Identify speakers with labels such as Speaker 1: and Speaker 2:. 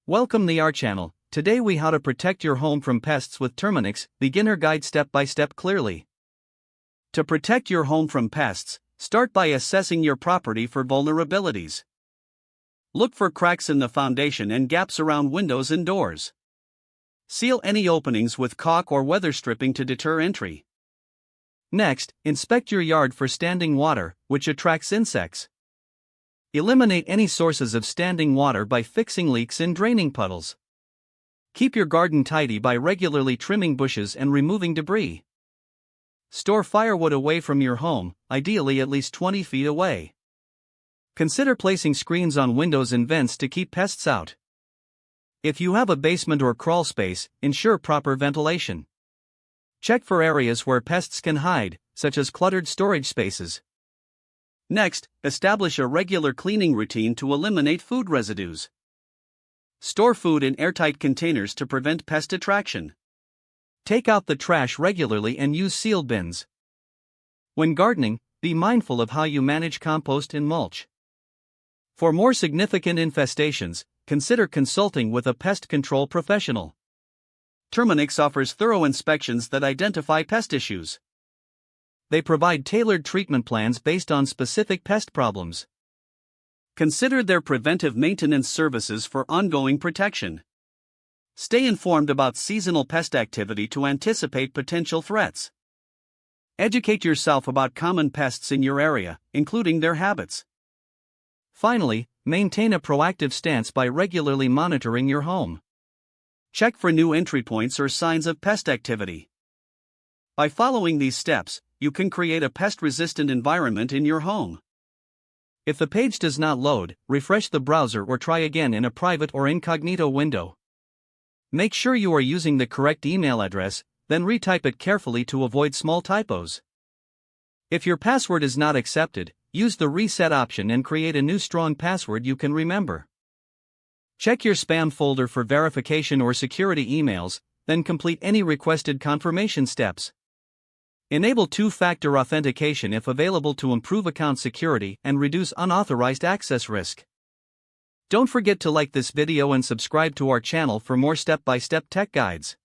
Speaker 1: Welcome to our channel. Today we how to protect your home from pests with Terminix, beginner guide step by step clearly. To protect your home from pests, start by assessing your property for vulnerabilities. Look for cracks in the foundation and gaps around windows and doors. Seal any openings with caulk or weather stripping to deter entry. Next, inspect your yard for standing water, which attracts insects. Eliminate any sources of standing water by fixing leaks in draining puddles. Keep your garden tidy by regularly trimming bushes and removing debris. Store firewood away from your home, ideally at least 20 feet away. Consider placing screens on windows and vents to keep pests out. If you have a basement or crawl space, ensure proper ventilation. Check for areas where pests can hide, such as cluttered storage spaces. Next, establish a regular cleaning routine to eliminate food residues. Store food in airtight containers to prevent pest attraction. Take out the trash regularly and use sealed bins. When gardening, be mindful of how you manage compost and mulch. For more significant infestations, consider consulting with a pest control professional. Terminix offers thorough inspections that identify pest issues. They provide tailored treatment plans based on specific pest problems. Consider their preventive maintenance services for ongoing protection. Stay informed about seasonal pest activity to anticipate potential threats. Educate yourself about common pests in your area, including their habits. Finally, maintain a proactive stance by regularly monitoring your home. Check for new entry points or signs of pest activity. By following these steps, you can create a pest-resistant environment in your home. If the page does not load, refresh the browser or try again in a private or incognito window. Make sure you are using the correct email address, then retype it carefully to avoid small typos. If your password is not accepted, use the reset option and create a new strong password you can remember. Check your spam folder for verification or security emails, then complete any requested confirmation steps. Enable two-factor authentication if available to improve account security and reduce unauthorized access risk. Don't forget to like this video and subscribe to our channel for more step-by-step tech guides.